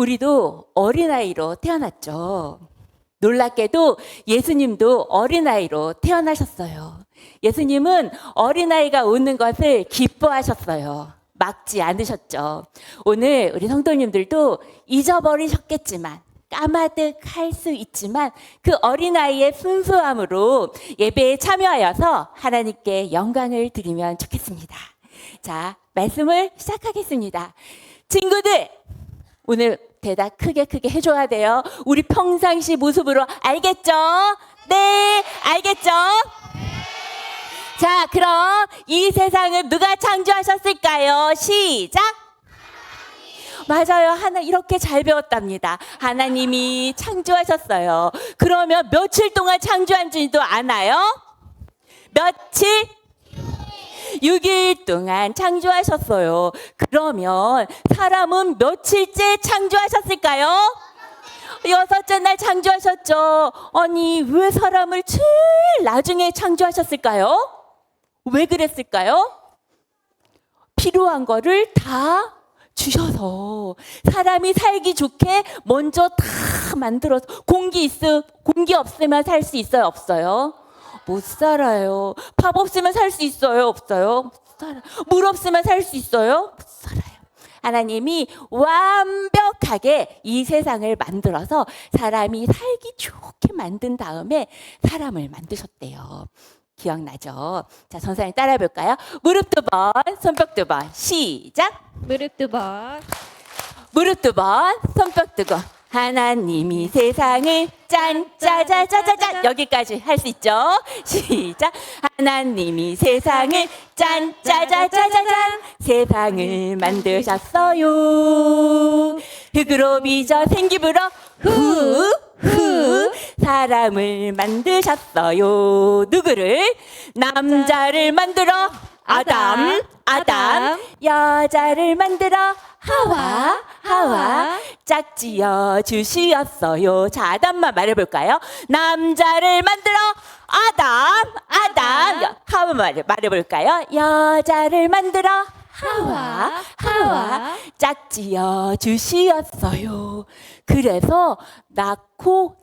우리도 어린아이로 태어났죠. 놀랍게도 예수님도 어린아이로 태어나셨어요. 예수님은 어린아이가 우는 것을 기뻐하셨어요. 막지 않으셨죠. 오늘 우리 성도님들도 잊어버리셨겠지만, 까마득할 수 있지만 그 어린아이의 순수함으로 예배에 참여하여서 하나님께 영광을 드리면 좋겠습니다. 자, 말씀을 시작하겠습니다. 친구들, 오늘 대답 크게 해줘야 돼요. 우리 평상시 모습으로 알겠죠? 네, 알겠죠? 자, 그럼 이 세상을 누가 창조하셨을까요? 시작! 맞아요. 이렇게 잘 배웠답니다. 하나님이 창조하셨어요. 그러면 며칠 동안 창조한지도 아나요? 며칠? 6일 동안 창조하셨어요. 그러면 사람은 며칠째 창조하셨을까요? 6째 날 창조하셨죠. 아니, 왜 사람을 제일 나중에 창조하셨을까요? 왜 그랬을까요? 필요한 거를 다 주셔서 사람이 살기 좋게 먼저 다 만들어서 공기 없으면 살 수 있어요? 없어요? 못 살아요. 밥 없으면 살 수 있어요? 없어요? 못 살아요. 물 없으면 살 수 있어요? 못 살아요. 하나님이 완벽하게 이 세상을 만들어서 사람이 살기 좋게 만든 다음에 사람을 만드셨대요. 기억나죠? 자, 선생님 따라해 볼까요? 무릎 2번, 손뼉 2번. 시작. 무릎 2번. 무릎 2번, 손뼉 2번. 하나님이 세상을 짠짜자자자잔, 여기까지 할 수 있죠? 시작. 하나님이 세상을 짠짜자자자잔, 세상을 만드셨어요. 흙으로 빚어 생기부러 후 사람을 만드셨어요. 누구를? 남자를 만들어 아담, 여자를 만들어 하와 짝지어 주시었어요. 자, 아담만 말해볼까요? 남자를 만들어 아담, 하와 말해볼까요? 여자를 만들어 하와 짝지어 주시었어요. 그래서 낳고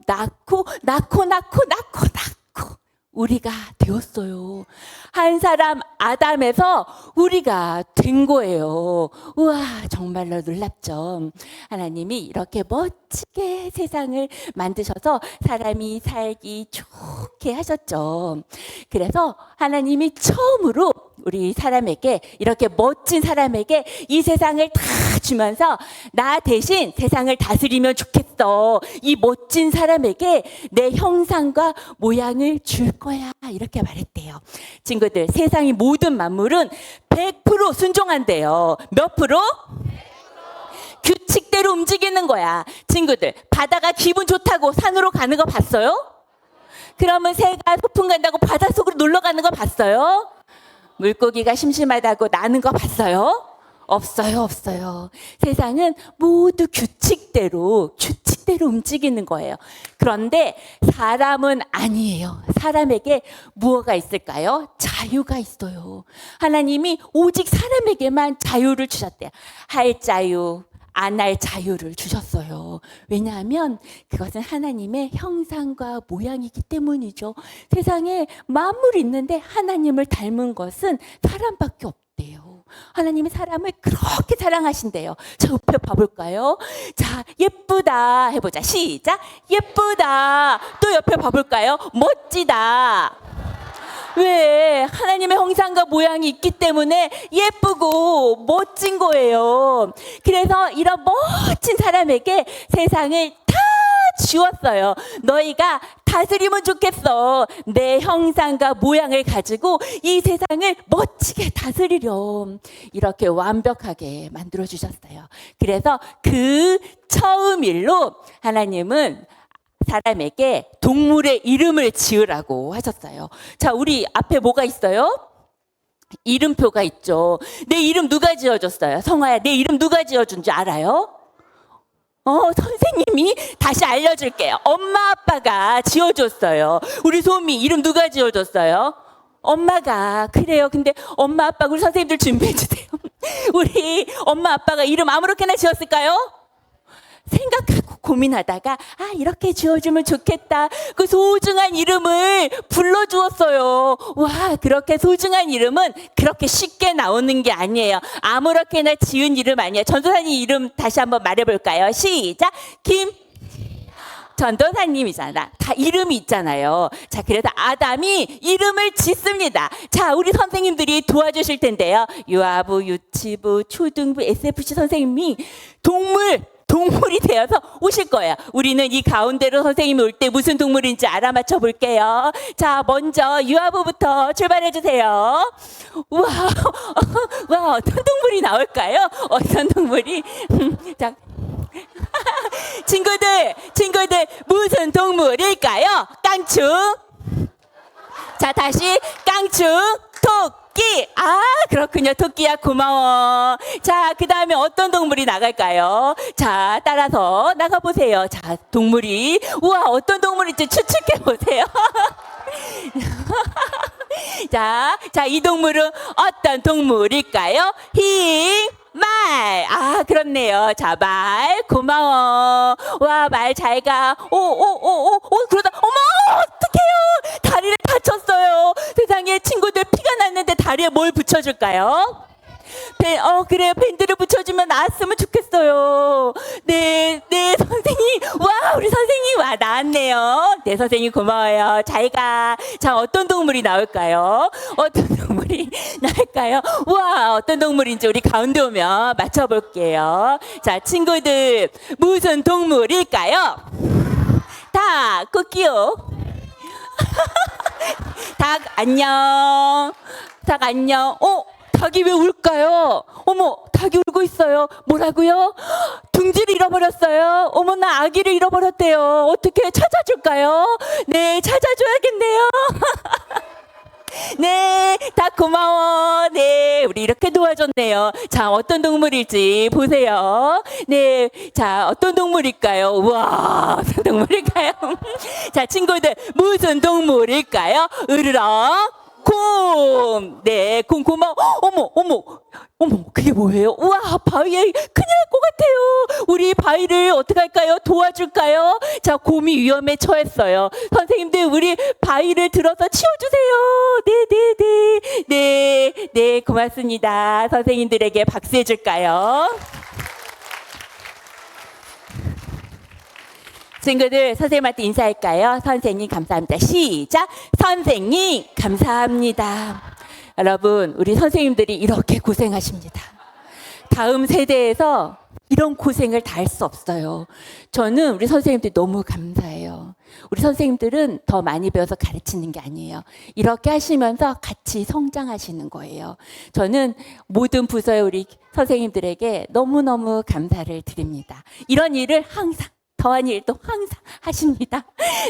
우리가 되었어요. 한 사람 아담에서 우리가 된 거예요. 우와, 정말로 놀랍죠. 하나님이 이렇게 멋지게 세상을 만드셔서 사람이 살기 좋게 하셨죠. 그래서 하나님이 처음으로 우리 사람에게, 이렇게 멋진 사람에게 이 세상을 다 주면서 나 대신 세상을 다스리면 좋겠어. 이 멋진 사람에게 내 형상과 모양을 줄 거야. 이렇게 말했대요. 친구들, 세상의 모든 만물은 100% 순종한대요. 몇 프로? 규칙대로 움직이는 거야. 친구들, 바다가 기분 좋다고 산으로 가는 거 봤어요? 그러면 새가 소풍 간다고 바닷속으로 놀러 가는 거 봤어요? 물고기가 심심하다고 나는 거 봤어요? 없어요. 세상은 모두 규칙대로 움직이는 거예요. 그런데 사람은 아니에요. 사람에게 무엇가 있을까요? 자유가 있어요. 하나님이 오직 사람에게만 자유를 주셨대요. 할 자유, 안 할 자유를 주셨어요. 왜냐하면 그것은 하나님의 형상과 모양이기 때문이죠. 세상에 만물이 있는데 하나님을 닮은 것은 사람밖에 없대요. 하나님이 사람을 그렇게 사랑하신대요. 저 옆에 봐볼까요? 자, 예쁘다 해보자. 시작. 예쁘다. 또 옆에 봐볼까요? 멋지다. 왜? 하나님의 형상과 모양이 있기 때문에 예쁘고 멋진 거예요. 그래서 이런 멋진 사람에게 세상을 다 주었어요. 너희가 다스리면 좋겠어. 내 형상과 모양을 가지고 이 세상을 멋지게 다스리렴. 이렇게 완벽하게 만들어주셨어요. 그래서 그 처음 일로 하나님은 사람에게 동물의 이름을 지으라고 하셨어요. 자, 우리 앞에 뭐가 있어요? 이름표가 있죠. 내 이름 누가 지어줬어요? 성화야, 내 이름 누가 지어준 줄 알아요? 선생님이 다시 알려줄게요. 엄마 아빠가 지어줬어요. 우리 소미 이름 누가 지어줬어요? 엄마가. 그래요. 근데 엄마 아빠 우리 선생님들 준비해 주세요. 우리 엄마 아빠가 이름 아무렇게나 지었을까요? 고민하다가 아 이렇게 지어주면 좋겠다. 그 소중한 이름을 불러주었어요. 와 그렇게 소중한 이름은 그렇게 쉽게 나오는 게 아니에요. 아무렇게나 지은 이름 아니에요. 전도사님 이름 다시 한번 말해볼까요? 시작. 전도사님이잖아. 다 이름이 있잖아요. 자, 그래서 아담이 이름을 짓습니다. 자, 우리 선생님들이 도와주실 텐데요. 유아부, 유치부, 초등부, SFC 선생님이 동물이 되어서 오실 거예요. 우리는 이 가운데로 선생님이 올 때 무슨 동물인지 알아맞혀 볼게요. 자, 먼저 유아부부터 출발해 주세요. 우와, 와, 어떤 동물이 나올까요? 어떤 동물이? 자, 친구들 무슨 동물일까요? 깡충. 자, 다시 깡충, 토끼. 아, 그렇군요. 토끼야, 고마워. 자, 그 다음에 어떤 동물이 나갈까요? 자, 따라서 나가보세요. 자, 동물이. 우와, 어떤 동물인지 추측해보세요. 자, 이 동물은 어떤 동물일까요? 말. 아, 그렇네요. 자, 말. 고마워. 와, 말 잘 가. 그러다, 어머, 어떡해요. 다리를 다쳤어요. 세상에 친구들 피가 났는데 다리에 뭘 붙여줄까요? 그래요. 밴드를 붙여주면 나았으면 좋겠어요. 네, 선생님. 와, 우리 선생님. 와, 나았네요. 네, 선생님 고마워요. 잘 가. 자, 어떤 동물이 나올까요? 어떤 동물이 나올까요? 와, 어떤 동물인지 우리 가운데 오면 맞춰볼게요. 자, 친구들. 무슨 동물일까요? 닭, 코끼요. 닭, 안녕. 닭, 안녕. 닭이 왜 울까요? 어머, 닭이 울고 있어요. 뭐라고요? 둥지를 잃어버렸어요. 어머나, 아기를 잃어버렸대요. 어떻게 찾아줄까요? 네, 찾아줘야겠네요. 네, 닭 고마워. 네, 우리 이렇게 도와줬네요. 자, 어떤 동물일지 보세요. 네, 자, 어떤 동물일까요? 우와, 어떤 동물일까요? 자, 친구들, 무슨 동물일까요? 으르렁. 곰. 네, 곰 고마워. 어머, 그게 뭐예요? 우와, 바위에 큰일 날 것 같아요. 우리 바위를 어떻게 할까요? 도와줄까요? 자, 곰이 위험에 처했어요. 선생님들, 우리 바위를 들어서 치워주세요. 네, 고맙습니다. 선생님들에게 박수 해줄까요? 친구들, 선생님한테 인사할까요? 선생님 감사합니다. 시작. 선생님 감사합니다. 여러분, 우리 선생님들이 이렇게 고생하십니다. 다음 세대에서 이런 고생을 다 할 수 없어요. 저는 우리 선생님들이 너무 감사해요. 우리 선생님들은 더 많이 배워서 가르치는 게 아니에요. 이렇게 하시면서 같이 성장하시는 거예요. 저는 모든 부서의 우리 선생님들에게 너무너무 감사를 드립니다. 이런 일을 항상 더한 일도 항상 하십니다.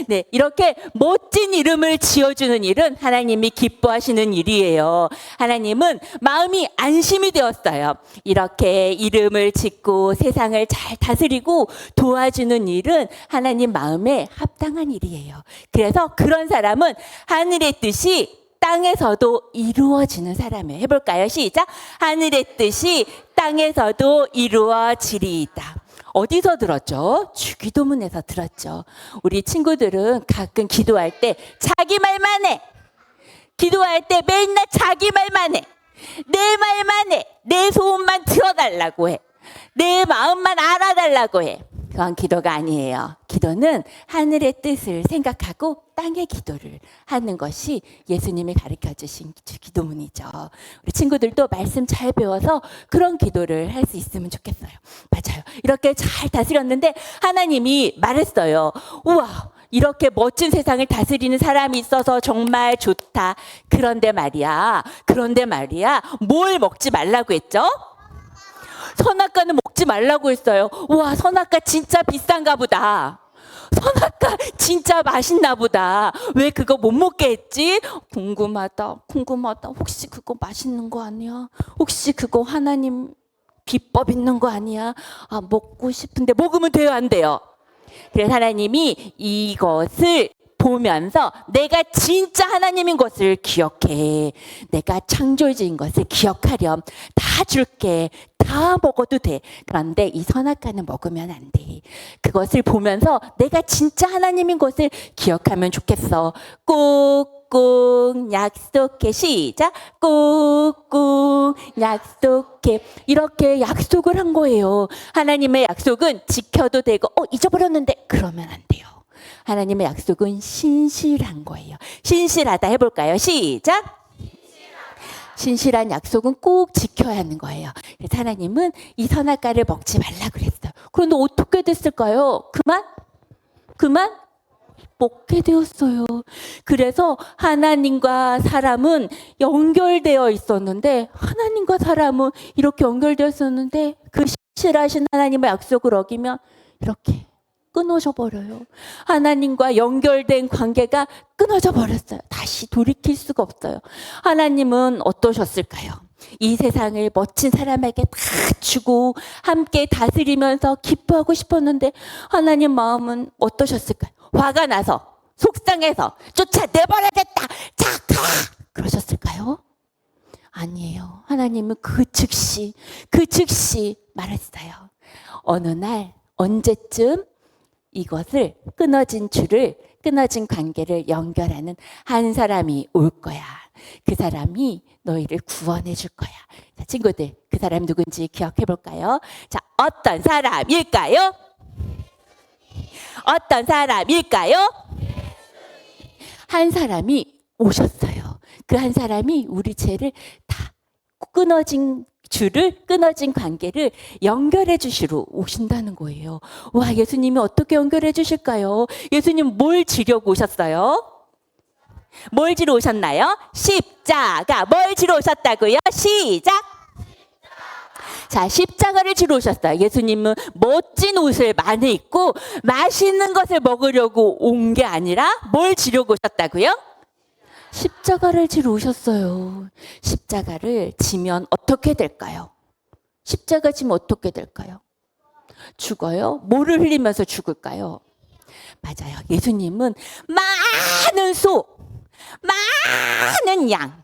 네, 이렇게 멋진 이름을 지어주는 일은 하나님이 기뻐하시는 일이에요. 하나님은 마음이 안심이 되었어요. 이렇게 이름을 짓고 세상을 잘 다스리고 도와주는 일은 하나님 마음에 합당한 일이에요. 그래서 그런 사람은 하늘의 뜻이 땅에서도 이루어지는 사람이에요. 해볼까요? 시작. 하늘의 뜻이 땅에서도 이루어지리이다. 어디서 들었죠? 주기도문에서 들었죠. 우리 친구들은 가끔 기도할 때 자기 말만 해. 기도할 때 맨날 자기 말만 해. 내 말만 해. 내 소원만 들어달라고 해. 내 마음만 알아달라고 해. 그건 기도가 아니에요. 기도는 하늘의 뜻을 생각하고 땅의 기도를 하는 것이 예수님이 가르쳐 주신 기도문이죠. 우리 친구들도 말씀 잘 배워서 그런 기도를 할 수 있으면 좋겠어요. 맞아요. 이렇게 잘 다스렸는데 하나님이 말했어요. 우와, 이렇게 멋진 세상을 다스리는 사람이 있어서 정말 좋다. 그런데 말이야, 뭘 먹지 말라고 했죠? 선악과는 먹지 말라고 했어요. 우와, 선악과 진짜 비싼가 보다. 선악과 진짜 맛있나 보다. 왜 그거 못 먹게 했지? 궁금하다. 혹시 그거 맛있는 거 아니야? 혹시 그거 하나님 비법 있는 거 아니야? 아, 먹고 싶은데 먹으면 돼요, 안 돼요? 그래서 하나님이 이것을 보면서 내가 진짜 하나님인 것을 기억해. 내가 창조주인 것을 기억하렴. 다 다 줄게. 다 먹어도 돼. 그런데 이 선악과는 먹으면 안 돼. 그것을 보면서 내가 진짜 하나님인 것을 기억하면 좋겠어. 꾹꾹 약속해. 시작. 꾹꾹 약속해. 이렇게 약속을 한 거예요. 하나님의 약속은 지켜도 되고 잊어버렸는데 그러면 안 돼요. 하나님의 약속은 신실한 거예요. 신실하다 해볼까요? 시작. 신실한 약속은 꼭 지켜야 하는 거예요. 그래서 하나님은 이 선악과를 먹지 말라 그랬어요. 그런데 어떻게 됐을까요? 그만 먹게 되었어요. 그래서 하나님과 사람은 연결되어 있었는데, 하나님과 사람은 이렇게 연결되어 있었는데 그 신실하신 하나님의 약속을 어기면 이렇게 끊어져 버려요. 하나님과 연결된 관계가 끊어져 버렸어요. 다시 돌이킬 수가 없어요. 하나님은 어떠셨을까요? 이 세상을 멋진 사람에게 다 주고 함께 다스리면서 기뻐하고 싶었는데 하나님 마음은 어떠셨을까요? 화가 나서 속상해서 쫓아내버려야겠다. 자, 가! 그러셨을까요? 아니에요. 하나님은 그 즉시 말했어요. 어느 날 언제쯤 이것을 끊어진 관계를 연결하는 한 사람이 올 거야. 그 사람이 너희를 구원해 줄 거야. 자, 친구들, 그 사람 누군지 기억해 볼까요? 자, 어떤 사람일까요? 어떤 사람일까요? 한 사람이 오셨어요. 그 한 사람이 우리 죄를 다 끊어진 관계를 연결해 주시러 오신다는 거예요. 와, 예수님이 어떻게 연결해 주실까요? 예수님 뭘 지려고 오셨어요? 뭘 지러 오셨나요? 십자가. 뭘 지러 오셨다고요? 시작. 자, 십자가를 지러 오셨어요. 예수님은 멋진 옷을 많이 입고 맛있는 것을 먹으려고 온 게 아니라 뭘 지려고 오셨다고요? 십자가를 지러 오셨어요. 십자가를 지면 어떻게 될까요? 십자가 지면 어떻게 될까요? 죽어요? 뭐를 흘리면서 죽을까요? 맞아요. 예수님은 많은 소, 많은 양,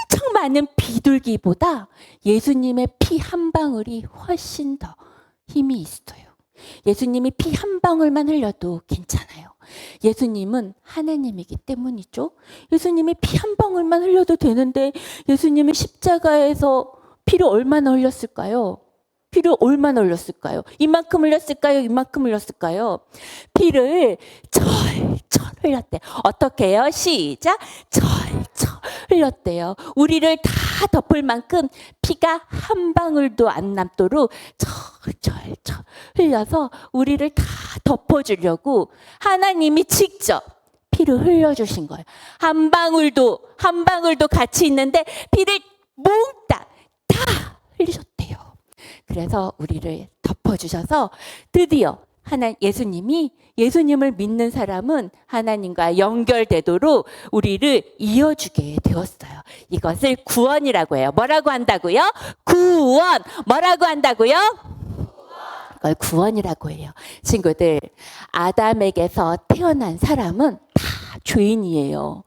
엄청 많은 비둘기보다 예수님의 피 한 방울이 훨씬 더 힘이 있어요. 예수님이 피 한 방울만 흘려도 괜찮아요. 예수님은 하나님이기 때문이죠. 예수님이 피 한 방울만 흘려도 되는데 예수님이 십자가에서 피를 얼마나 흘렸을까요? 피를 얼마나 흘렸을까요? 이만큼 흘렸을까요? 이만큼 흘렸을까요? 피를 철철 흘렸대요. 어떻게 해요? 시작. 철철 흘렸대요. 우리를 다 덮을 만큼 피가 한 방울도 안 남도록 철철철 흘려서 우리를 다 덮어주려고 하나님이 직접 피를 흘려주신 거예요. 한 방울도 같이 있는데 피를 몽땅 다 흘리셨대요. 그래서 우리를 덮어주셔서 드디어 예수님을 믿는 사람은 하나님과 연결되도록 우리를 이어주게 되었어요. 이것을 구원이라고 해요. 뭐라고 한다고요? 구원. 뭐라고 한다고요? 그걸 구원이라고 해요. 친구들, 아담에게서 태어난 사람은 다 죄인이에요.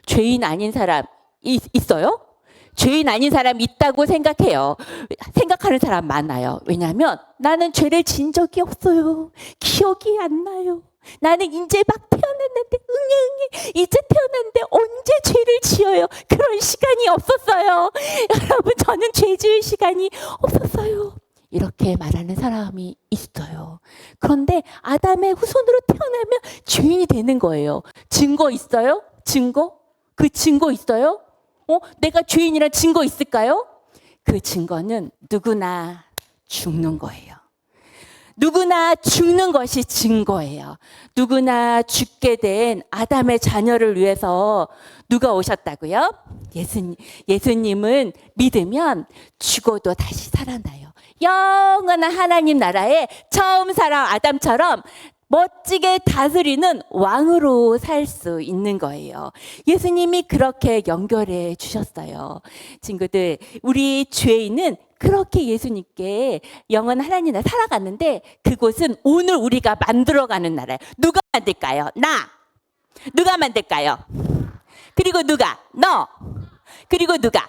죄인 아닌 사람 있어요? 죄인 아닌 사람 있다고 생각해요. 생각하는 사람 많아요. 왜냐하면 나는 죄를 진 적이 없어요. 기억이 안 나요. 나는 이제 막 태어났는데 이제 태어났는데 언제 죄를 지어요? 그런 시간이 없었어요. 여러분, 저는 죄 지을 시간이 없었어요. 이렇게 말하는 사람이 있어요. 그런데 아담의 후손으로 태어나면 죄인이 되는 거예요. 증거 있어요? 증거? 그 증거 있어요? 내가 죄인이란 증거 있을까요? 그 증거는 누구나 죽는 거예요. 누구나 죽는 것이 증거예요. 누구나 죽게 된 아담의 자녀를 위해서 누가 오셨다고요? 예수님은 믿으면 죽어도 다시 살아나요. 영원한 하나님 나라에 처음 살아 아담처럼 멋지게 다스리는 왕으로 살 수 있는 거예요. 예수님이 그렇게 연결해 주셨어요. 친구들, 우리 죄인은 그렇게 예수님께 영원한 하나님 나라 살아갔는데 그곳은 오늘 우리가 만들어가는 나라예요. 누가 만들까요? 나. 누가 만들까요? 그리고 누가? 너. 그리고 누가?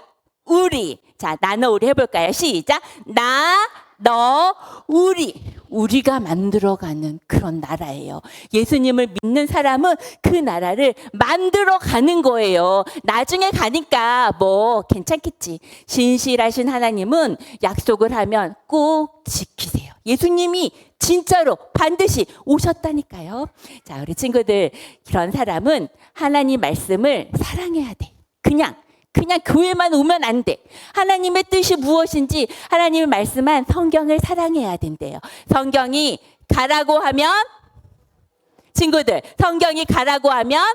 우리. 자, 나너 우리 해볼까요? 시작. 나, 너, 우리. 우리가 만들어가는 그런 나라예요. 예수님을 믿는 사람은 그 나라를 만들어가는 거예요. 나중에 가니까 뭐 괜찮겠지. 신실하신 하나님은 약속을 하면 꼭 지키세요. 예수님이 진짜로 반드시 오셨다니까요. 자, 우리 친구들, 그런 사람은 하나님 말씀을 사랑해야 돼. 그냥 교회만 오면 안 돼. 하나님의 뜻이 무엇인지 하나님의 말씀한 성경을 사랑해야 된대요. 성경이 가라고 하면, 친구들, 성경이 가라고 하면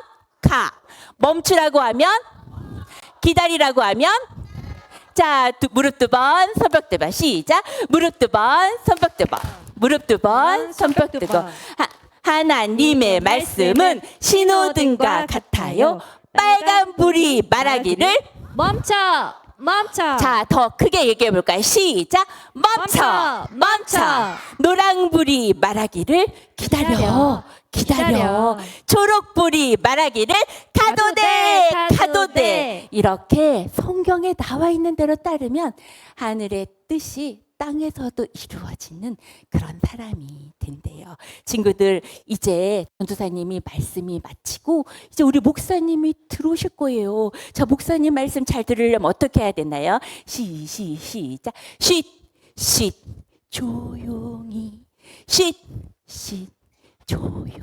가. 멈추라고 하면, 기다리라고 하면, 자, 무릎 2번, 손뼉 2번. 시작. 무릎 2번, 손뼉 2번. 무릎 2번, 손뼉 2번. 하나님의 말씀은 신호등과 같아요. 빨간 불이 말하기를 멈춰! 자, 더 크게 얘기해 볼까요? 시작. 멈춰! 노랑불이 말하기를 기다려. 초록불이 말하기를 가도 돼. 이렇게 성경에 나와 있는 대로 따르면 하늘의 뜻이 땅에서도 이루어지는 그런 사람이 된대요. 친구들, 이제 전도사님이 말씀이 마치고 이제 우리 목사님이 들어오실 거예요. 자, 목사님 말씀 잘 들으려면 어떻게 해야 되나요? 시작. 쉿 조용히. 쉿 조용히.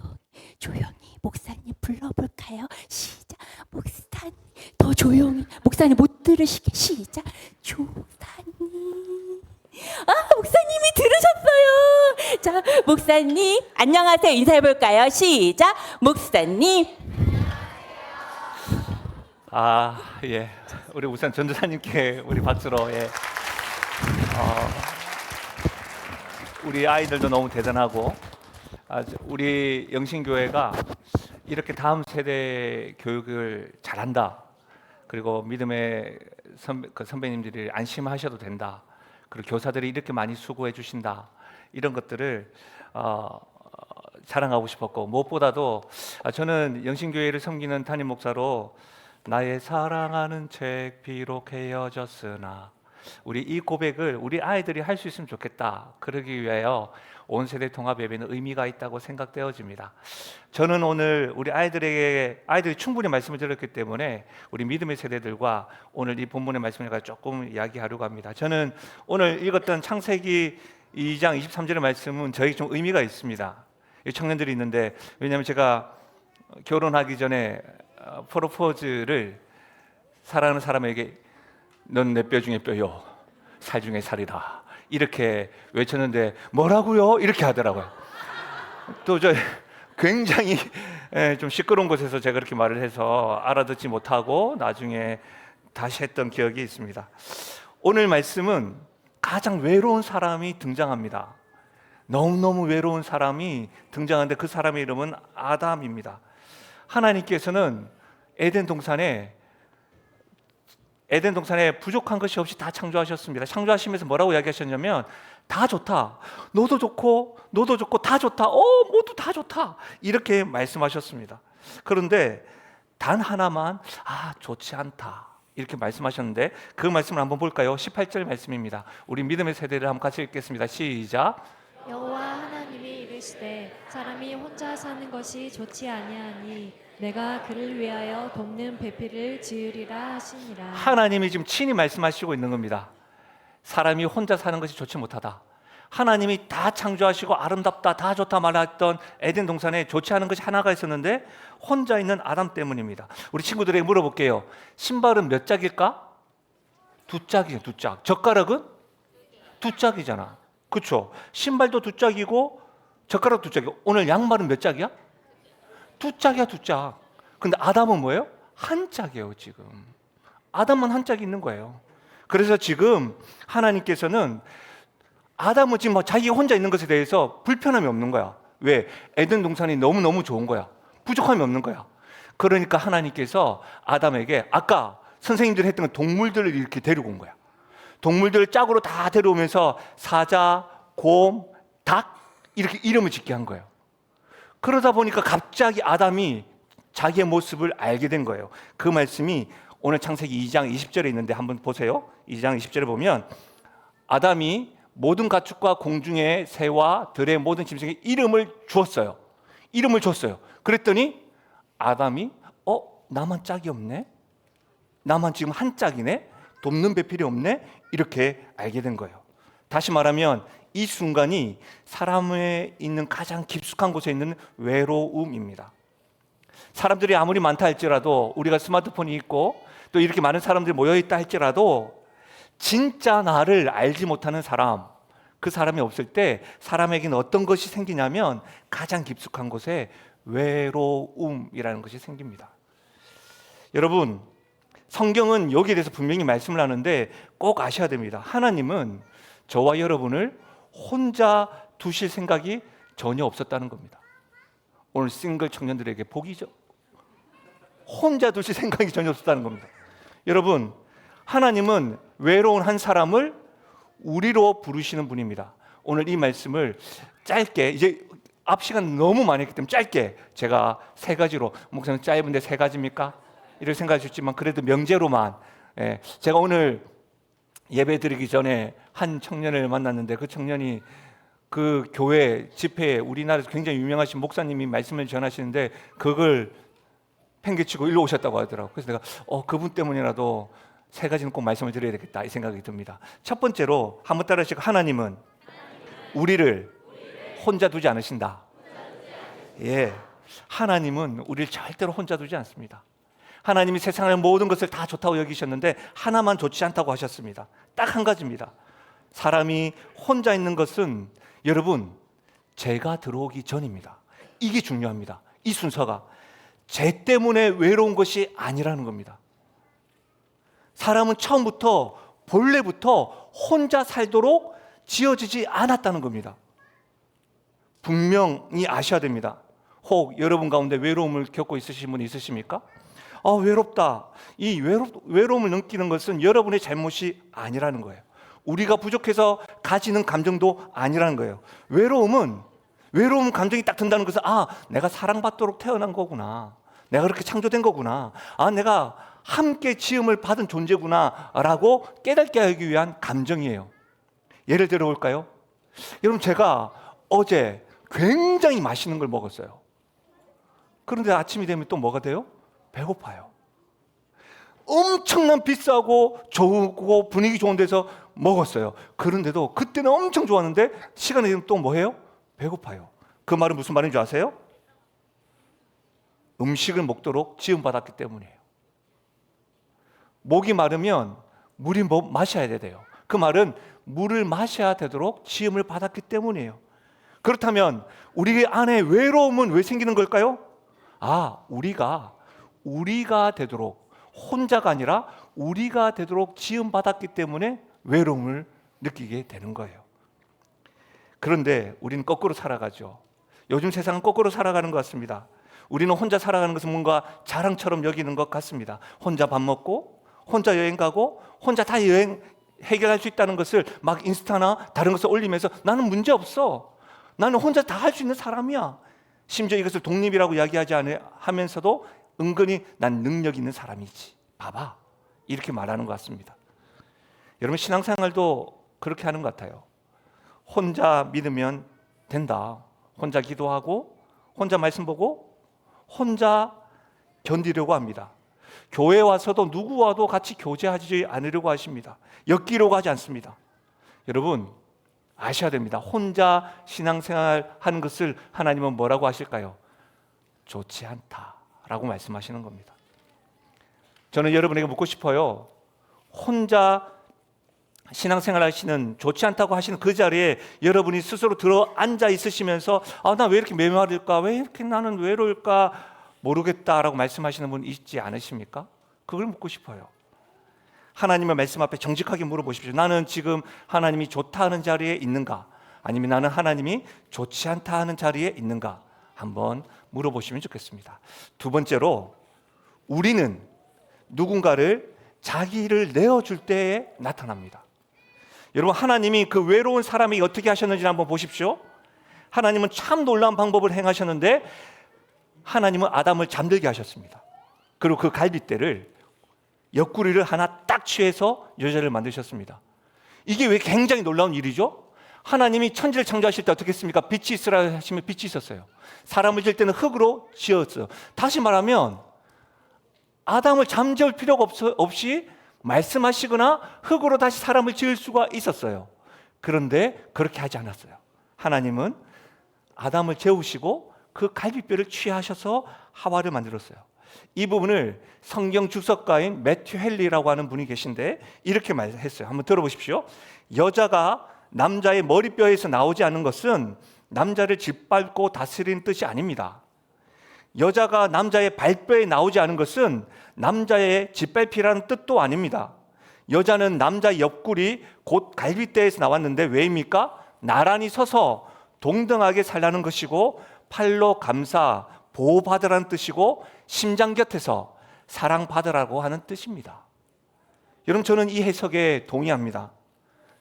목사님 불러볼까요? 시작. 목사님 더 조용히. 목사님 못 들으시게. 시작. 조사님. 목사님이 들으셨어요. 자, 목사님 안녕하세요. 인사해볼까요? 시작. 목사님. 예. 우리 우선 전도사님께 우리 박수로, 예. 우리 아이들도 너무 대단하고, 우리 영신교회가 이렇게 다음 세대 교육을 잘한다. 그리고 믿음의 선배님들이 안심하셔도 된다. 그리고 교사들이 이렇게 많이 수고해 주신다. 이런 것들을 자랑하고 싶었고, 무엇보다도 저는 영신교회를 섬기는 담임 목사로 나의 사랑하는 책 비록 헤어졌으나, 우리 이 고백을 우리 아이들이 할 수 있으면 좋겠다. 그러기 위하여 온 세대 통합 예배는 의미가 있다고 생각되어집니다. 저는 오늘 우리 아이들이 충분히 말씀을 들었기 때문에 우리 믿음의 세대들과 오늘 이 본문의 말씀을 조금 이야기하려고 합니다. 저는 오늘 읽었던 창세기 2장 23절의 말씀은 저에게 좀 의미가 있습니다. 청년들이 있는데, 왜냐하면 제가 결혼하기 전에 프로포즈를 사랑하는 사람에게 넌 내 뼈 중에 뼈요, 살 중에 살이다, 이렇게 외쳤는데 뭐라고요? 이렇게 하더라고요. 또 저 굉장히 좀 시끄러운 곳에서 제가 그렇게 말을 해서 알아듣지 못하고 나중에 다시 했던 기억이 있습니다. 오늘 말씀은 가장 외로운 사람이 등장합니다. 너무너무 외로운 사람이 등장하는데 그 사람의 이름은 아담입니다. 하나님께서는 에덴 동산에 부족한 것이 없이 다 창조하셨습니다. 창조하시면서 뭐라고 이야기하셨냐면, 다 좋다. 너도 좋고 다 좋다. 모두 다 좋다. 이렇게 말씀하셨습니다. 그런데 단 하나만 좋지 않다. 이렇게 말씀하셨는데, 그 말씀을 한번 볼까요? 18절 말씀입니다. 우리 믿음의 세대를 한번 같이 읽겠습니다. 시작. 여호와 하나님이 이르시되 사람이 혼자 사는 것이 좋지 아니하니 내가 그를 위하여 돕는 배필을 지으리라 하시니라. 하나님이 지금 친히 말씀하시고 있는 겁니다. 사람이 혼자 사는 것이 좋지 못하다. 하나님이 다 창조하시고 아름답다, 다 좋다 말했던 에덴 동산에 좋지 않은 것이 하나가 있었는데, 혼자 있는 아담 때문입니다. 우리 친구들에게 물어볼게요. 신발은 몇 짝일까? 2짝이에요. 2짝. 젓가락은 2짝이잖아. 그렇죠? 신발도 2짝이고 젓가락 2짝이고, 오늘 양말은 몇 짝이야? 2짝이야, 2짝. 근데 아담은 뭐예요? 1짝이에요. 지금 아담은 1짝이 있는 거예요. 그래서 지금 하나님께서는 아담은 지금 자기 혼자 있는 것에 대해서 불편함이 없는 거야. 왜? 에덴 동산이 너무너무 좋은 거야. 부족함이 없는 거야. 그러니까 하나님께서 아담에게 아까 선생님들이 했던 동물들을 이렇게 데리고 온 거야. 동물들을 짝으로 다 데려오면서 사자, 곰, 닭 이렇게 이름을 짓게 한 거예요. 그러다 보니까 갑자기 아담이 자기의 모습을 알게 된 거예요. 그 말씀이 오늘 창세기 2장 20절에 있는데 한번 보세요. 2장 20절에 보면 아담이 모든 가축과 공중의 새와 들의 모든 짐승에게 이름을 주었어요. 이름을 줬어요. 그랬더니 아담이 나만 짝이 없네? 나만 지금 한 짝이네? 돕는 배필이 없네? 이렇게 알게 된 거예요. 다시 말하면 이 순간이 사람에 있는 가장 깊숙한 곳에 있는 외로움입니다. 사람들이 아무리 많다 할지라도, 우리가 스마트폰이 있고 또 이렇게 많은 사람들이 모여 있다 할지라도 진짜 나를 알지 못하는 사람, 그 사람이 없을 때 사람에게는 어떤 것이 생기냐면 가장 깊숙한 곳에 외로움이라는 것이 생깁니다. 여러분, 성경은 여기에 대해서 분명히 말씀을 하는데 꼭 아셔야 됩니다. 하나님은 저와 여러분을 혼자 두실 생각이 전혀 없었다는 겁니다. 오늘 싱글 청년들에게 복이죠. 혼자 두실 생각이 전혀 없었다는 겁니다. 여러분, 하나님은 외로운 한 사람을 우리로 부르시는 분입니다. 오늘 이 말씀을 짧게, 이제 앞 시간 너무 많이 했기 때문에 짧게 제가 세 가지로, 목사님 짧은데 세 가지입니까? 이렇게 생각하셨지만 그래도 명제로만, 제가 오늘 예배 드리기 전에 한 청년을 만났는데 그 청년이 그 교회 집회에 우리나라에서 굉장히 유명하신 목사님이 말씀을 전하시는데 그걸 팽개치고 일로 오셨다고 하더라고요. 그래서 내가 그분 때문이라도 세 가지는 꼭 말씀을 드려야 되겠다 이 생각이 듭니다. 첫 번째로 한번 따라하시고, 하나님은 우리를 혼자 두지 않으신다. 예, 하나님은 우리를 절대로 혼자 두지 않습니다. 하나님이 세상의 모든 것을 다 좋다고 여기셨는데 하나만 좋지 않다고 하셨습니다. 딱 한 가지입니다. 사람이 혼자 있는 것은 여러분 죄가 들어오기 전입니다. 이게 중요합니다. 이 순서가 죄 때문에 외로운 것이 아니라는 겁니다. 사람은 처음부터 본래부터 혼자 살도록 지어지지 않았다는 겁니다. 분명히 아셔야 됩니다. 혹 여러분 가운데 외로움을 겪고 있으신 분이 있으십니까? 외롭다. 이 외로움을 느끼는 것은 여러분의 잘못이 아니라는 거예요. 우리가 부족해서 가지는 감정도 아니라는 거예요. 외로움 감정이 딱 든다는 것은 내가 사랑받도록 태어난 거구나. 내가 그렇게 창조된 거구나. 내가 함께 지음을 받은 존재구나 라고 깨닫게 하기 위한 감정이에요. 예를 들어 볼까요? 여러분, 제가 어제 굉장히 맛있는 걸 먹었어요. 그런데 아침이 되면 또 뭐가 돼요? 배고파요. 엄청난 비싸고 좋고 분위기 좋은 데서 먹었어요. 그런데도 그때는 엄청 좋았는데 시간이 되면 또 뭐해요? 배고파요. 그 말은 무슨 말인 줄 아세요? 음식을 먹도록 지음받았기 때문이에요. 목이 마르면 물이 마셔야 돼요. 그 말은 물을 마셔야 되도록 지음을 받았기 때문이에요. 그렇다면 우리 안에 외로움은 왜 생기는 걸까요? 우리가 되도록, 혼자가 아니라 우리가 되도록 지음받았기 때문에 외로움을 느끼게 되는 거예요. 그런데 우리는 거꾸로 살아가죠. 요즘 세상은 거꾸로 살아가는 것 같습니다. 우리는 혼자 살아가는 것은 뭔가 자랑처럼 여기는 것 같습니다. 혼자 밥 먹고, 혼자 여행 가고, 혼자 다 여행 해결할 수 있다는 것을 막 인스타나 다른 것을 올리면서 나는 문제 없어. 나는 혼자 다 할 수 있는 사람이야. 심지어 이것을 독립이라고 이야기하지 하면서도 은근히 난 능력 있는 사람이지. 봐봐. 이렇게 말하는 것 같습니다. 여러분, 신앙생활도 그렇게 하는 것 같아요. 혼자 믿으면 된다. 혼자 기도하고, 혼자 말씀 보고, 혼자 견디려고 합니다. 교회 와서도 누구와도 같이 교제하지 않으려고 하십니다. 엮이려고 하지 않습니다. 여러분, 아셔야 됩니다. 혼자 신앙생활 하는 것을 하나님은 뭐라고 하실까요? 좋지 않다라고 말씀하시는 겁니다. 저는 여러분에게 묻고 싶어요. 혼자 신앙생활 하시는, 좋지 않다고 하시는 그 자리에 여러분이 스스로 들어 앉아 있으시면서 나 왜 이렇게 메마를까? 왜 이렇게 나는 외로울까? 모르겠다라고 말씀하시는 분 있지 않으십니까? 그걸 묻고 싶어요. 하나님의 말씀 앞에 정직하게 물어보십시오. 나는 지금 하나님이 좋다 하는 자리에 있는가? 아니면 나는 하나님이 좋지 않다 하는 자리에 있는가? 한번 물어보시면 좋겠습니다. 두 번째로, 우리는 누군가를 자기를 내어줄 때에 나타납니다. 여러분, 하나님이 그 외로운 사람이 어떻게 하셨는지 한번 보십시오. 하나님은 참 놀라운 방법을 행하셨는데 하나님은 아담을 잠들게 하셨습니다. 그리고 그 갈빗대를 옆구리를 하나 딱 취해서 여자를 만드셨습니다. 이게 왜 굉장히 놀라운 일이죠? 하나님이 천지를 창조하실 때 어떻게 했습니까? 빛이 있으라 하시면 빛이 있었어요. 사람을 지을 때는 흙으로 지었어요. 다시 말하면 아담을 잠재울 필요가 없이 말씀하시거나 흙으로 다시 사람을 지을 수가 있었어요. 그런데 그렇게 하지 않았어요. 하나님은 아담을 재우시고 그 갈비뼈를 취하셔서 하와를 만들었어요. 이 부분을 성경 주석가인 매튜 헨리라고 하는 분이 계신데 이렇게 말했어요. 한번 들어보십시오. 여자가 남자의 머리뼈에서 나오지 않은 것은 남자를 짓밟고 다스리는 뜻이 아닙니다. 여자가 남자의 발뼈에 나오지 않은 것은 남자의 짓밟히라는 뜻도 아닙니다. 여자는 남자 옆구리 곧 갈비뼈에서 나왔는데 왜입니까? 나란히 서서 동등하게 살라는 것이고 팔로 감싸 보호받으라는 뜻이고 심장 곁에서 사랑받으라고 하는 뜻입니다. 여러분, 저는 이 해석에 동의합니다.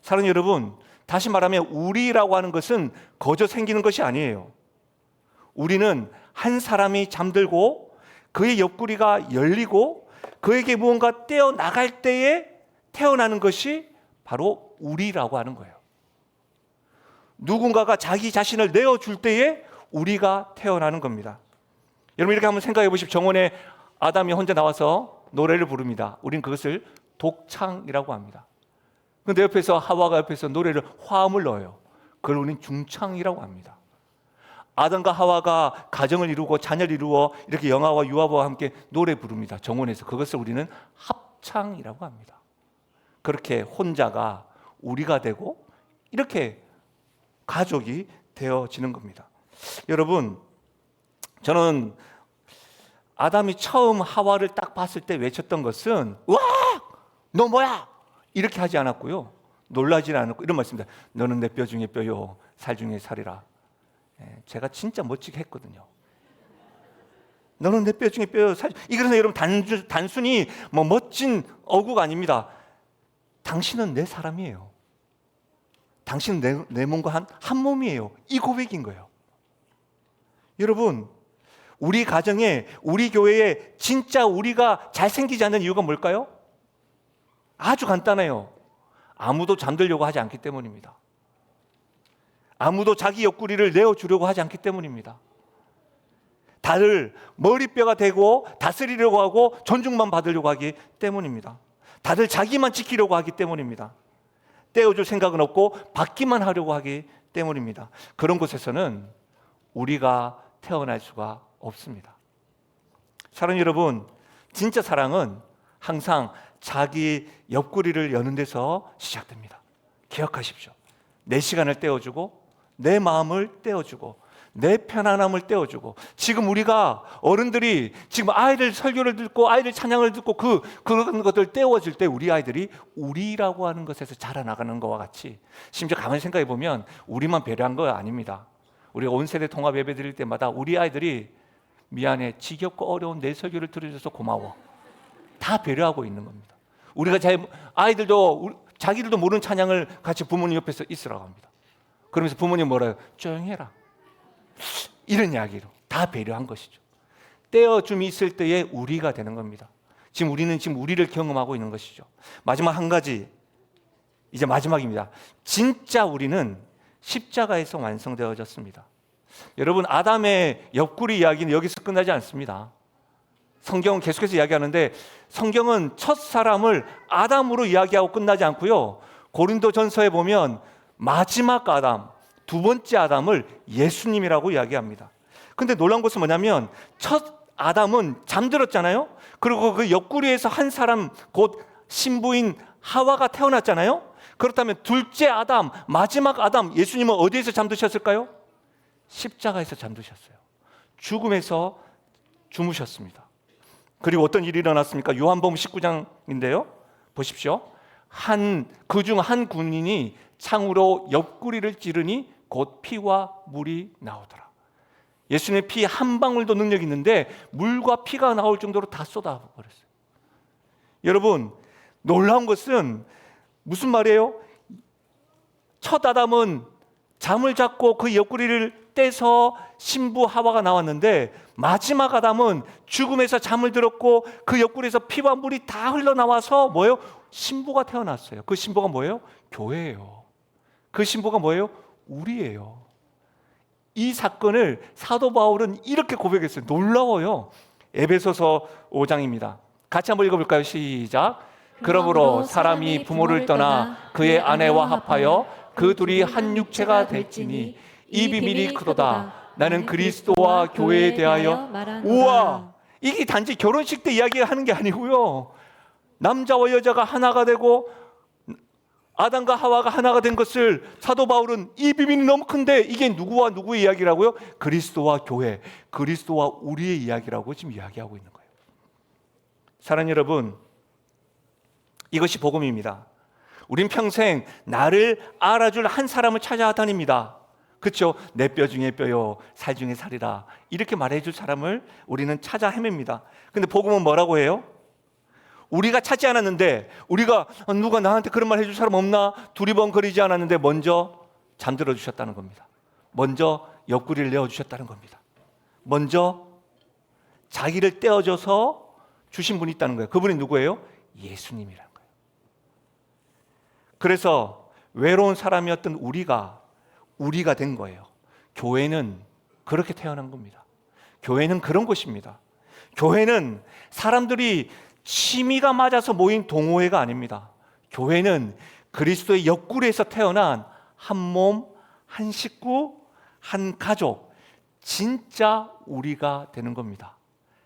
사랑하는 여러분, 다시 말하면 우리라고 하는 것은 거저 생기는 것이 아니에요. 우리는 한 사람이 잠들고 그의 옆구리가 열리고 그에게 무언가 떼어나갈 때에 태어나는 것이 바로 우리라고 하는 거예요. 누군가가 자기 자신을 내어줄 때에 우리가 태어나는 겁니다. 여러분, 이렇게 한번 생각해 보십시오. 정원에 아담이 혼자 나와서 노래를 부릅니다. 우린 그것을 독창이라고 합니다. 그런데 옆에서 하와가 옆에서 노래를 화음을 넣어요. 그걸 우리는 중창이라고 합니다. 아담과 하와가 가정을 이루고 자녀를 이루어 이렇게 영아와 유아와 함께 노래 부릅니다. 정원에서. 그것을 우리는 합창이라고 합니다. 그렇게 혼자가 우리가 되고 이렇게 가족이 되어지는 겁니다. 여러분, 저는 아담이 처음 하와를 딱 봤을 때 외쳤던 것은 와! 너 뭐야? 이렇게 하지 않았고요. 놀라지 않았고 이런 말씀입니다. 너는 내 뼈 중에 뼈요 살 중에 살이라. 제가 진짜 멋지게 했거든요. 너는 내 뼈 중에 뼈요 살. 이것은 여러분 단순히 뭐 멋진 어구가 아닙니다. 당신은 내 사람이에요. 당신은 내 몸과 한 몸이에요. 이 고백인 거예요. 여러분, 우리 가정에, 우리 교회에 진짜 우리가 잘생기지 않는 이유가 뭘까요? 아주 간단해요. 아무도 잠들려고 하지 않기 때문입니다. 아무도 자기 옆구리를 내어주려고 하지 않기 때문입니다. 다들 머리뼈가 되고 다스리려고 하고 존중만 받으려고 하기 때문입니다. 다들 자기만 지키려고 하기 때문입니다. 떼어줄 생각은 없고 받기만 하려고 하기 때문입니다. 그런 곳에서는 우리가 태어날 수가 없습니다. 사랑하는 여러분, 진짜 사랑은 항상 자기 옆구리를 여는 데서 시작됩니다. 기억하십시오. 내 시간을 떼어주고 내 마음을 떼어주고 내 편안함을 떼어주고, 지금 우리가 어른들이 지금 아이들 설교를 듣고 아이들 찬양을 듣고 그런 것들 떼어줄 때 우리 아이들이 우리라고 하는 것에서 자라나가는 것과 같이, 심지어 가만히 생각해 보면 우리만 배려한 거 아닙니다. 우리가 온 세대 통합 예배 드릴 때마다 우리 아이들이 미안해, 지겹고 어려운 내 설교를 들어줘서 고마워, 다 배려하고 있는 겁니다. 우리가 아이들도 자기들도 모르는 찬양을 같이 부모님 옆에서 있으라고 합니다. 그러면서 부모님 뭐라요? 조용히 해라, 이런 이야기로 다 배려한 것이죠. 떼어줌이 있을 때에 우리가 되는 겁니다. 우리는 지금 우리를 경험하고 있는 것이죠. 마지막 한 가지, 이제 마지막입니다. 진짜 우리는 십자가에서 완성되어졌습니다. 여러분, 아담의 옆구리 이야기는 여기서 끝나지 않습니다. 성경은 계속해서 이야기하는데, 성경은 첫 사람을 아담으로 이야기하고 끝나지 않고요, 고린도전서에 보면 마지막 아담, 두 번째 아담을 예수님이라고 이야기합니다. 근데 놀라운 것은 뭐냐면, 첫 아담은 잠들었잖아요. 그리고 그 옆구리에서 한 사람, 곧 신부인 하와가 태어났잖아요. 그렇다면 둘째 아담, 마지막 아담, 예수님은 어디에서 잠드셨을까요? 십자가에서 잠드셨어요. 죽음에서 주무셨습니다. 그리고 어떤 일이 일어났습니까? 요한복음 19장인데요. 보십시오. 그중 한 군인이 창으로 옆구리를 찌르니 곧 피와 물이 나오더라. 예수님의 피 한 방울도 능력이 있는데 물과 피가 나올 정도로 다 쏟아버렸어요. 여러분, 놀라운 것은 무슨 말이에요? 첫 아담은 잠을 잡고 그 옆구리를 떼서 신부 하와가 나왔는데 마지막 아담은 죽음에서 잠을 들었고 그 옆구리에서 피와 물이 다 흘러나와서 뭐예요? 신부가 태어났어요. 그 신부가 뭐예요? 교회예요. 그 신부가 뭐예요? 우리예요. 이 사건을 사도 바울은 이렇게 고백했어요. 놀라워요. 에베소서 5장입니다. 같이 한번 읽어볼까요? 시작. 그러므로 사람이 부모를 떠나 그의 아내와 합하여 그 둘이 한 육체가 될지니 이 비밀이 크도다. 나는 그리스도와 교회에 대하여 우와, 이게 단지 결혼식 때 이야기하는 게 아니고요. 남자와 여자가 하나가 되고 아담과 하와가 하나가 된 것을 사도 바울은 이 비밀이 너무 큰데 이게 누구와 누구의 이야기라고요? 그리스도와 교회, 그리스도와 우리의 이야기라고 지금 이야기하고 있는 거예요. 사랑하는 여러분, 이것이 복음입니다. 우린 평생 나를 알아줄 한 사람을 찾아 다닙니다. 그렇죠? 내 뼈 중에 뼈요, 살 중에 살이라, 이렇게 말해줄 사람을 우리는 찾아 헤맵니다. 근데 복음은 뭐라고 해요? 우리가 찾지 않았는데, 우리가 누가 나한테 그런 말 해줄 사람 없나 두리번거리지 않았는데 먼저 잠들어 주셨다는 겁니다. 먼저 옆구리를 내어주셨다는 겁니다. 먼저 자기를 떼어줘서 주신 분이 있다는 거예요. 그분이 누구예요? 예수님이라는 거예요. 그래서 외로운 사람이었던 우리가 된 거예요. 교회는 그렇게 태어난 겁니다. 교회는 그런 곳입니다. 교회는 사람들이 취미가 맞아서 모인 동호회가 아닙니다. 교회는 그리스도의 옆구리에서 태어난 한 몸, 한 식구, 한 가족, 진짜 우리가 되는 겁니다.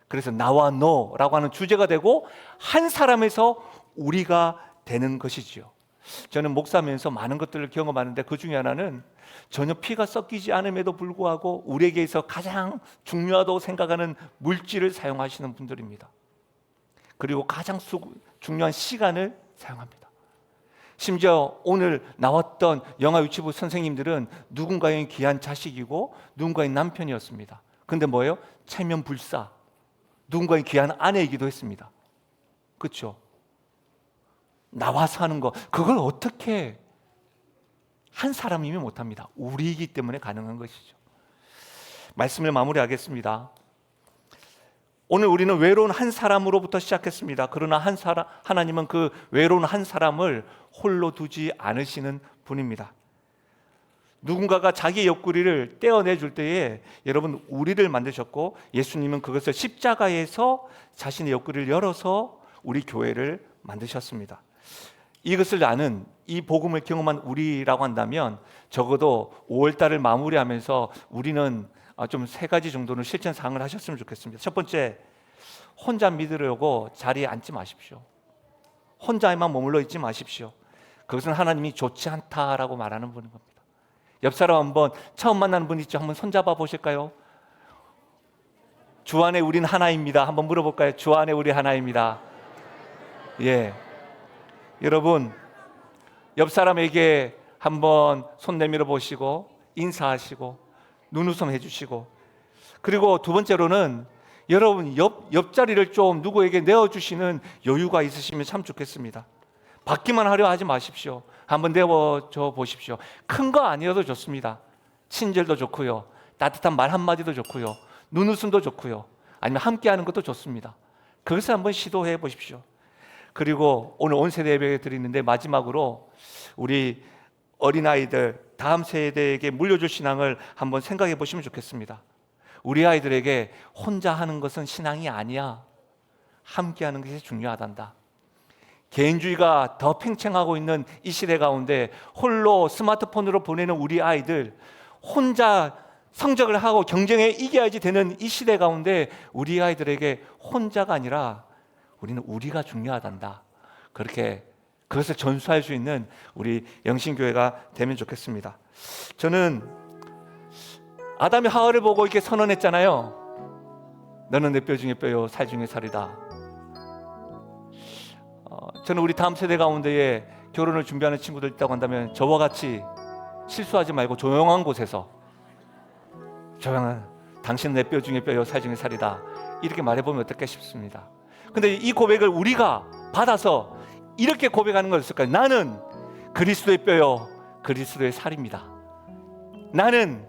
그래서 나와 너라고 하는 주제가 되고 한 사람에서 우리가 되는 것이지요. 저는 목사면서 많은 것들을 경험하는데 그 중에 하나는 전혀 피가 섞이지 않음에도 불구하고 우리에게서 가장 중요하다고 생각하는 물질을 사용하시는 분들입니다. 그리고 가장 중요한 시간을 사용합니다. 심지어 오늘 나왔던 영화 유치부 선생님들은 누군가의 귀한 자식이고 누군가의 남편이었습니다. 근데 뭐예요? 체면불사, 누군가의 귀한 아내이기도 했습니다. 그렇죠? 나와서 하는 거, 그걸 어떻게 한 사람이면 못합니다. 우리이기 때문에 가능한 것이죠. 말씀을 마무리하겠습니다. 오늘 우리는 외로운 한 사람으로부터 시작했습니다. 그러나 하나님은 그 외로운 한 사람을 홀로 두지 않으시는 분입니다. 누군가가 자기 옆구리를 떼어내줄 때에 여러분 우리를 만드셨고 예수님은 그것을 십자가에서 자신의 옆구리를 열어서 우리 교회를 만드셨습니다. 이것을 아는, 이 복음을 경험한 우리라고 한다면 적어도 5월달을 마무리하면서 우리는 좀 3가지 정도는 실천 사항을 하셨으면 좋겠습니다. 첫 번째, 혼자 믿으려고 자리에 앉지 마십시오. 혼자에만 머물러 있지 마십시오. 그것은 하나님이 좋지 않다라고 말하는 분인 겁니다. 옆 사람 한번 처음 만나는 분 있죠? 한번 손잡아 보실까요? 주 안에 우린 하나입니다. 한번 물어볼까요? 주 안에 우리 하나입니다. 예, 여러분 옆 사람에게 한번 손 내밀어 보시고 인사하시고 눈웃음 해주시고, 그리고 두 번째로는 여러분 옆자리를 좀 누구에게 내어주시는 여유가 있으시면 참 좋겠습니다. 받기만 하려 하지 마십시오. 한번 내어줘 보십시오. 큰 거 아니어도 좋습니다. 친절도 좋고요, 따뜻한 말 한마디도 좋고요, 눈웃음도 좋고요, 아니면 함께하는 것도 좋습니다. 그것을 한번 시도해 보십시오. 그리고 오늘 온 세대 예배 드리는데 마지막으로 우리 어린아이들, 다음 세대에게 물려줄 신앙을 한번 생각해 보시면 좋겠습니다. 우리 아이들에게 혼자 하는 것은 신앙이 아니야, 함께 하는 것이 중요하단다. 개인주의가 더 팽창하고 있는 이 시대 가운데 홀로 스마트폰으로 보내는 우리 아이들, 혼자 성적을 하고 경쟁에 이겨야지 되는 이 시대 가운데 우리 아이들에게 혼자가 아니라 우리는 우리가 중요하단다. 그렇게 그것을 전수할 수 있는 우리 영신교회가 되면 좋겠습니다. 저는 아담이 하와를 보고 이렇게 선언했잖아요. 너는 내 뼈 중에 뼈요, 살 중에 살이다. 저는 우리 다음 세대 가운데에 결혼을 준비하는 친구들 있다고 한다면 저와 같이 실수하지 말고 조용한 곳에서, 조용한, 당신은 내 뼈 중에 뼈요, 살 중에 살이다, 이렇게 말해보면 어떨까 싶습니다. 근데 이 고백을 우리가 받아서 이렇게 고백하는 건 어떨까요? 나는 그리스도의 뼈요, 그리스도의 살입니다. 나는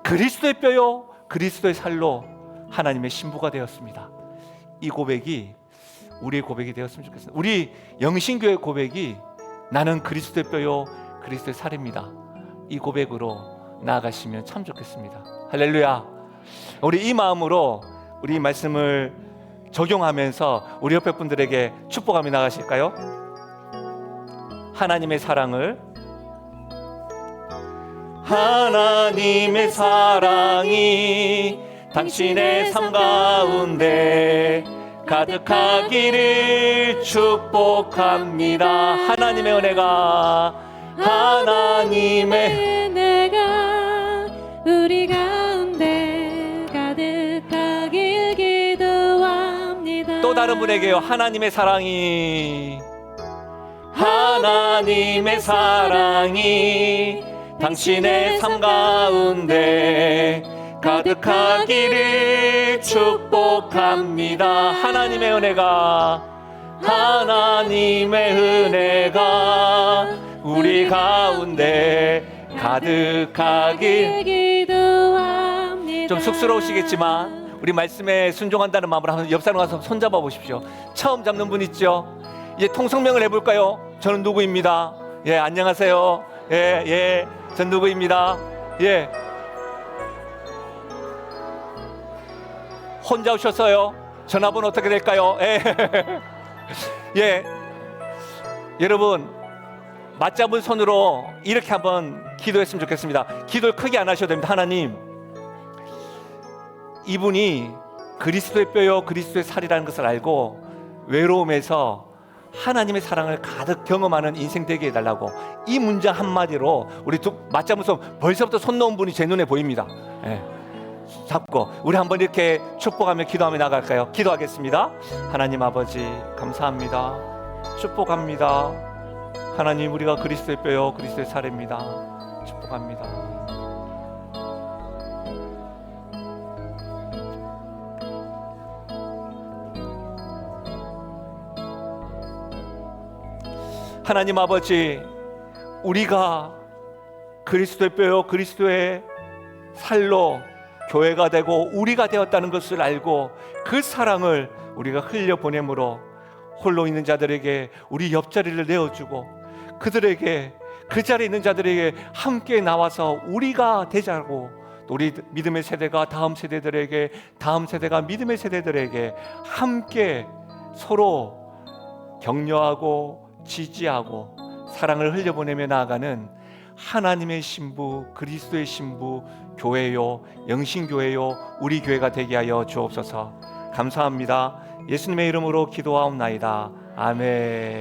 그리스도의 뼈요 그리스도의 살로 하나님의 신부가 되었습니다. 이 고백이 우리의 고백이 되었으면 좋겠습니다. 우리 영신교회 고백이 나는 그리스도의 뼈요 그리스도의 살입니다. 이 고백으로 나아가시면 참 좋겠습니다. 할렐루야. 우리 이 마음으로 우리 이 말씀을 적용하면서 우리 옆에 분들에게 축복하며 나가실까요? 하나님의 사랑을, 하나님의 사랑이 당신의 삶 가운데 가득하기를 축복합니다. 하나님의 은혜가, 하나님의 은혜가 우리 가운데 가득하길 기도합니다. 또 다른 분에게요. 하나님의 사랑이, 하나님의 사랑이 당신의 삶 가운데 가득하기를 축복합니다. 하나님의 은혜가, 하나님의 은혜가 우리 가운데 가득하길. 기도합니다. 좀 쑥스러우시겠지만 우리 말씀에 순종한다는 마음으로 한번 옆 사람 가서 손잡아 보십시오. 처음 잡는 분 있죠? 이제 통성명을 해볼까요? 저는 누구입니다. 예, 안녕하세요. 예, 전 누구입니다. 예, 혼자 오셨어요? 전화번호 어떻게 될까요? 예, 예, 여러분 맞잡은 손으로 이렇게 한번 기도했으면 좋겠습니다. 기도를 크게 안 하셔도 됩니다. 하나님, 이분이 그리스도의 뼈요 그리스도의 살이라는 것을 알고 외로움에서 하나님의 사랑을 가득 경험하는 인생 되게 해달라고, 이 문장 한마디로 우리 맞잡은 손, 벌써부터 손 놓은 분이 제 눈에 보입니다. 예. 잡고 우리 한번 이렇게 축복하며 기도하며 나갈까요? 기도하겠습니다. 하나님 아버지 감사합니다. 축복합니다. 하나님, 우리가 그리스도의 뼈요 그리스도의 살입니다. 축복합니다. 하나님 아버지, 우리가 그리스도의 뼈요 그리스도의 살로 교회가 되고 우리가 되었다는 것을 알고 그 사랑을 우리가 흘려보내므로 홀로 있는 자들에게 우리 옆자리를 내어주고, 그들에게 그 자리에 있는 자들에게 함께 나와서 우리가 되자고, 우리 믿음의 세대가 다음 세대들에게, 다음 세대가 믿음의 세대들에게 함께 서로 격려하고 지지하고 사랑을 흘려보내며 나아가는 하나님의 신부, 그리스도의 신부 교회요, 영신교회요, 우리 교회가 되게 하여 주옵소서. 감사합니다. 예수님의 이름으로 기도하옵나이다. 아멘.